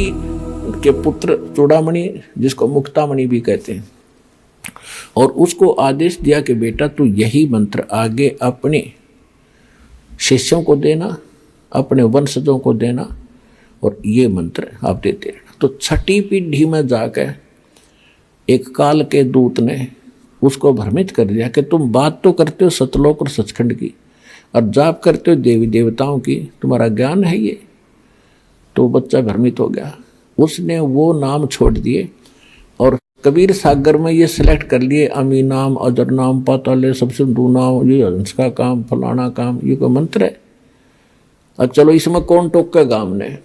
जी के पुत्र चूड़ामणि, जिसको मुक्तामणि भी कहते हैं, और उसको आदेश दिया कि बेटा तू यही मंत्र आगे अपने शिष्यों को देना, अपने वंशजों को देना, और ये मंत्र आप देते रहना। तो छठी पीढ़ी में जाकर एक काल के दूत ने उसको भ्रमित कर दिया कि तुम बात तो करते हो सतलोक और सचखंड की, और जाप करते हो देवी देवताओं की, तुम्हारा ज्ञान है ये। तो बच्चा भ्रमित हो गया, उसने वो नाम छोड़ दिए और कबीर सागर में ये सिलेक्ट कर लिए अमी नाम, अजर नाम, पाताले, सबसे दू नाम, ये हंस का काम, फलाना काम, ये कोई मंत्र है? अब चलो इसमें कौन टोकेगा हमने?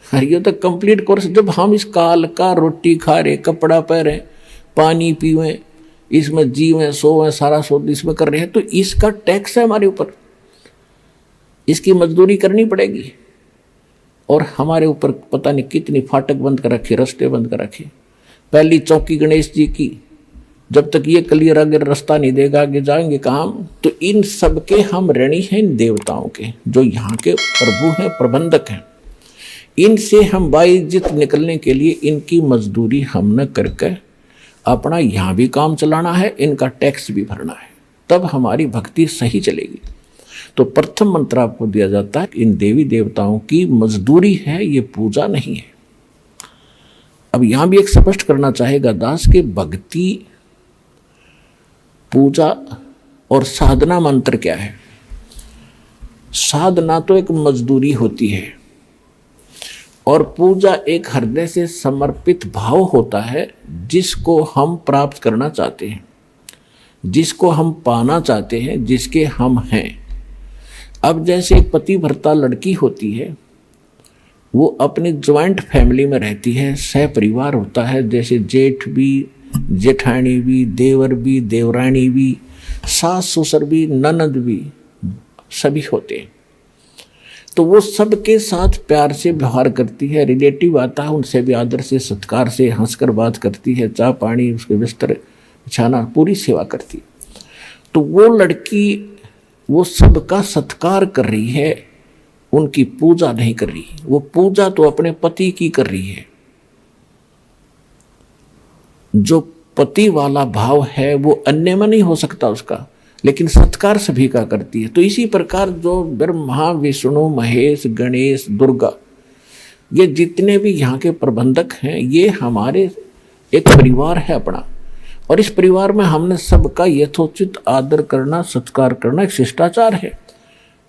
ये तो कंप्लीट कोर्स। जब हम इस काल का रोटी खा रहे, कपड़ा पहरे, पानी पीवें, इसमें जीवें सोवें, सारा शोध इसमें कर रहे हैं, तो इसका टैक्स है हमारे ऊपर, इसकी मजदूरी करनी पड़ेगी। और हमारे ऊपर पता नहीं कितनी फाटक बंद कर रखे, रास्ते बंद कर रखे। पहली चौकी गणेश जी की, जब तक ये क्लियर आगे रास्ता नहीं देगा आगे जाएंगे कहाँ? तो इन सब के हम ऋणी हैं, इन देवताओं के, जो यहाँ के प्रभु हैं, प्रबंधक हैं। इनसे हम बाइज्जत निकलने के लिए इनकी मजदूरी हम न करके अपना यहाँ भी काम चलाना है, इनका टैक्स भी भरना है, तब हमारी भक्ति सही चलेगी। तो प्रथम मंत्र आपको दिया जाता है, इन देवी देवताओं की मजदूरी है, ये पूजा नहीं है। अब यहां भी एक स्पष्ट करना चाहेगा दास कि भक्ति, पूजा और साधना मंत्र क्या है? साधना तो एक मजदूरी होती है, और पूजा एक हृदय से समर्पित भाव होता है, जिसको हम प्राप्त करना चाहते हैं, जिसको हम पाना चाहते हैं, जिसके हम हैं। अब जैसे एक पति भर्ता लड़की होती है, वो अपनी ज्वाइंट फैमिली में रहती है, सह परिवार होता है, जैसे जेठ भी, जेठानी भी, देवर भी, देवरानी भी, सास ससुर भी, ननद भी, सभी होते हैं। तो वो सबके साथ प्यार से व्यवहार करती है, रिलेटिव आता है उनसे भी आदर से, सत्कार से, हंसकर बात करती है, चाय पानी, उसके बिस्तर बिछाना, पूरी सेवा करती है। तो वो लड़की वो सबका सत्कार कर रही है, उनकी पूजा नहीं कर रही। वो पूजा तो अपने पति की कर रही है। जो पति वाला भाव है वो अन्य में नहीं हो सकता उसका, लेकिन सत्कार सभी का करती है। तो इसी प्रकार जो ब्रह्मा, विष्णु, महेश, गणेश, दुर्गा, ये जितने भी यहाँ के प्रबंधक हैं, ये हमारे एक परिवार है अपना, और इस परिवार में हमने सबका यथोचित आदर करना, सत्कार करना एक शिष्टाचार है।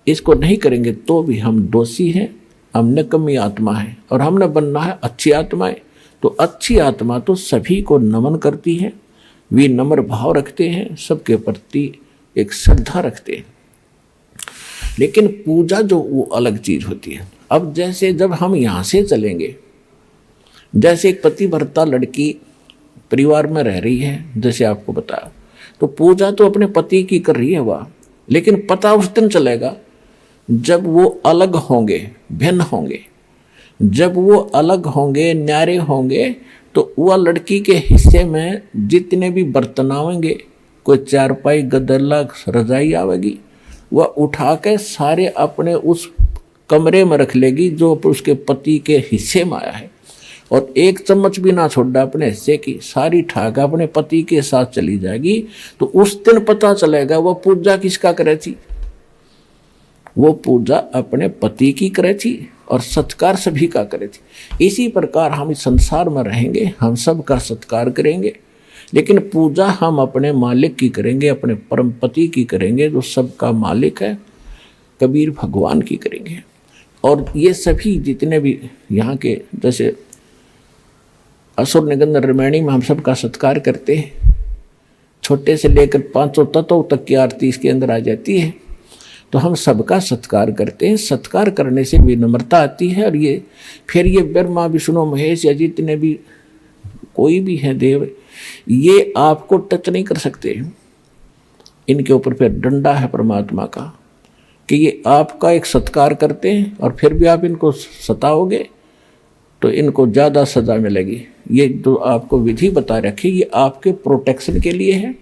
इसको नहीं करेंगे तो भी हम दोषी हैं, हम निकम्मी आत्मा है, और हमने बनना है अच्छी आत्माएं। तो अच्छी आत्मा तो सभी को नमन करती है, विनम्र भाव रखते हैं, सबके प्रति एक श्रद्धा रखते हैं। लेकिन पूजा जो वो अलग चीज होती है। अब जैसे जब हम यहाँ से चलेंगे, जैसे एक पति भर्ता लड़की परिवार में रह रही है, जैसे आपको बताया, तो पूजा तो अपने पति की कर रही है वह, लेकिन पता उस दिन चलेगा जब वो अलग होंगे, भिन्न होंगे। जब वो अलग होंगे, न्यारे होंगे, तो वह लड़की के हिस्से में जितने भी बर्तन आवेंगे, कोई चारपाई, गदला, रजाई आवेगी, वह उठा के सारे अपने उस कमरे में रख लेगी जो उसके पति के हिस्से में आया है, और एक चम्मच भी ना छोड़ा अपने हिस्से की, सारी ठाक अपने पति के साथ चली जाएगी। तो उस दिन पता चलेगा वह पूजा किसका करे थी। वो पूजा अपने पति की करे थी और सत्कार सभी का करे थी। इसी प्रकार हम इस संसार में रहेंगे, हम सब का सत्कार करेंगे, लेकिन पूजा हम अपने मालिक की करेंगे, अपने परम पति की करेंगे, जो सबका मालिक है, कबीर भगवान की करेंगे। और ये सभी जितने भी यहाँ के, जैसे असुर निगंध रामायणी में हम सब का सत्कार करते हैं, छोटे से लेकर 500 तत्वों तक की आरती इसके अंदर आ जाती है। तो हम सबका सत्कार करते हैं। सत्कार करने से विनम्रता आती है, और ये फिर ये ब्रह्मा, विष्णु, महेश या जितने भी कोई भी है देव, ये आपको टच नहीं कर सकते। इनके ऊपर फिर डंडा है परमात्मा का कि ये आपका एक सत्कार करते हैं, और फिर भी आप इनको सताओगे तो इनको ज़्यादा सज़ा मिलेगी। ये जो आपको विधि बता रखी, ये आपके प्रोटेक्शन के लिए है,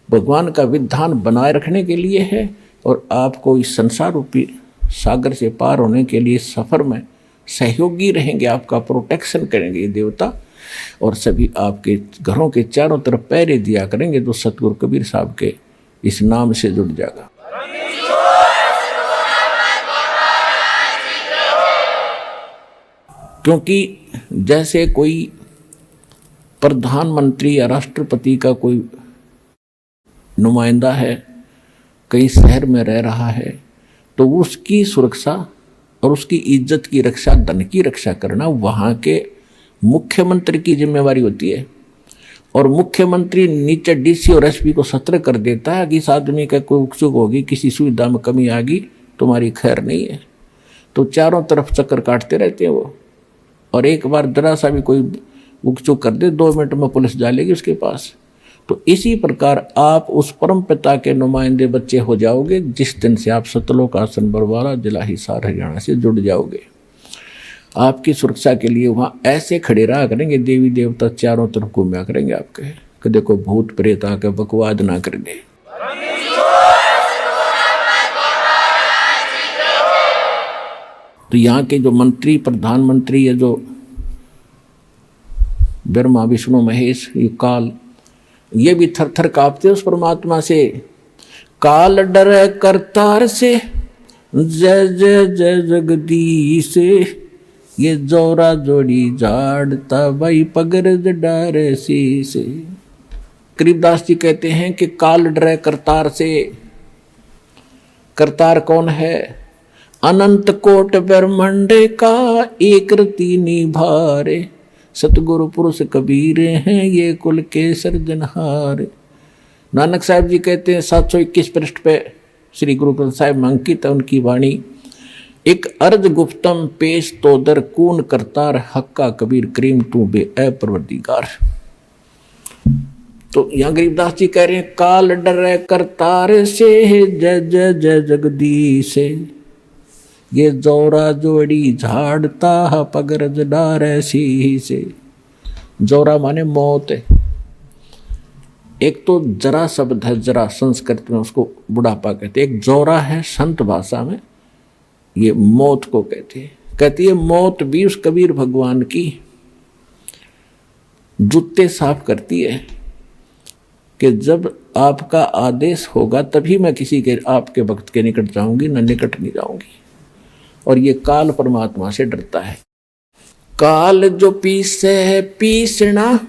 भगवान का विधान बनाए रखने के लिए है, और आपको इस संसार रूपी सागर से पार होने के लिए सफ़र में सहयोगी रहेंगे, आपका प्रोटेक्शन करेंगे ये देवता, और सभी आपके घरों के चारों तरफ पहरे दिया करेंगे। तो सतगुरु कबीर साहब के इस नाम से जुड़ जाएगा। क्योंकि जैसे कोई प्रधानमंत्री या राष्ट्रपति का कोई नुमाइंदा है, कई शहर में रह रहा है, तो उसकी सुरक्षा और उसकी इज्जत की रक्षा, धन की रक्षा करना वहाँ के मुख्यमंत्री की जिम्मेवारी होती है। और मुख्यमंत्री नीचे डीसी और एसपी को सतर्क कर देता है कि इस आदमी का कोई उत्सुक होगी, किसी सुविधा में कमी आ गई, तुम्हारी खैर नहीं है। तो चारों तरफ चक्कर काटते रहते हैं वो, और एक बार जरा सा भी कोई उकचुक कर दे, 2 मिनट में पुलिस डालेगी उसके पास। तो इसी प्रकार आप उस परम पिता के नुमाइंदे बच्चे हो जाओगे जिस दिन से आप सतलोक आसन बरवाला जिला हिसार हरियाणा से जुड़ जाओगे। आपकी सुरक्षा के लिए वहाँ ऐसे खड़े रहा करेंगे, देवी देवता चारों तरफ घूमया करेंगे आपके, कदे को भूत प्रेत आके बकवाद ना कर दे। तो यहाँ के जो मंत्री, प्रधानमंत्री, ये जो ब्रह्मा विष्णु महेश, ये काल, ये भी थर थर कांपते उस परमात्मा से। काल डरे करतार से, जय जय जय जगदीश, ये जोरा जोड़ी झाड़ता भाई पगरज डारे शीश। गरीबदास जी कहते हैं कि काल डरे करतार से। करतार कौन है? अनंत कोट ब्रह्मांड का एक रति निभारे, सतगुरु पुरुष कबीर हैं ये कुल के सर्जनहार। नानक साहब जी कहते हैं 721 पृष्ठ पे श्री गुरु ग्रंथ साहिब में अंकित है उनकी वाणी। एक अर्ज गुप्तम पेश तो दर कून करतार, हक्का कबीर करीम तू बे ए परवरदिगार। तो यहाँ गरीबदास जी कह रहे हैं काल डरे करतार से, जय जय जय जगदीश, ये जोरा जोड़ी झाड़ता पगरज डारे शीश। जोरा माने मौत है। एक तो जरा शब्द है, जरा संस्कृत में उसको बुढ़ापा कहते हैं। एक जोरा है संत भाषा में, ये मौत को कहते हैं। कहती है मौत भी उस कबीर भगवान की जूते साफ करती है कि जब आपका आदेश होगा तभी मैं किसी के, आपके भक्त के निकट जाऊंगी, न निकट नहीं जाऊंगी। और ये काल परमात्मा से डरता है। काल जो पीसे है पीसना,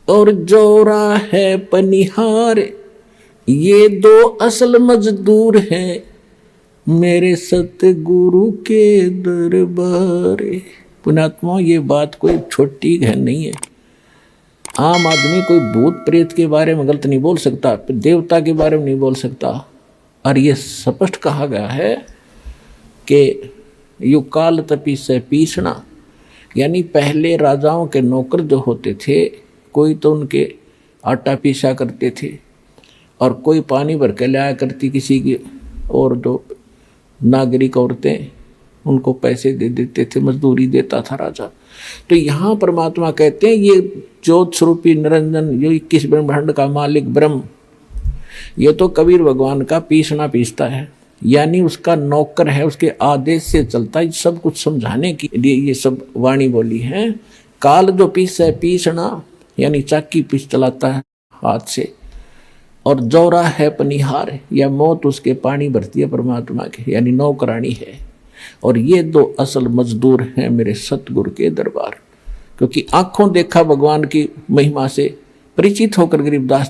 और जोरा है पनिहार, ये दो असल मजदूर हैं मेरे सतगुरु के दरबार। पुण्यात्मा, ये बात कोई छोटी है नहीं है। आम आदमी कोई भूत प्रेत के बारे में गलत नहीं बोल सकता, देवता के बारे में नहीं बोल सकता। और ये स्पष्ट कहा गया है कि यु काल तपी से पीसना, यानी पहले राजाओं के नौकर जो होते थे, कोई तो उनके आटा पीसा करते थे और कोई पानी भर के लाया करती किसी की, और जो नागरिक औरतें उनको पैसे दे देते थे, मजदूरी देता था राजा। तो यहाँ परमात्मा कहते हैं ये ज्योत स्वरूपी निरंजन, ये 21 ब्रह्मांड का मालिक ब्रह्म, ये तो कबीर भगवान का पीसना पीसता है, यानी उसका नौकर है, उसके आदेश से चलता है। सब कुछ समझाने के लिए ये सब वाणी बोली है। काल जो पीस है पीसना, यानी चाकी पीस चलाता है हाथ से, और जोरा है पनिहार, या मौत उसके पानी भरती है परमात्मा के, यानी नौकरानी है। और ये दो असल मजदूर हैं मेरे सतगुरु के दरबार। क्योंकि आंखों देखा भगवान की महिमा से परिचित होकर गरीबदास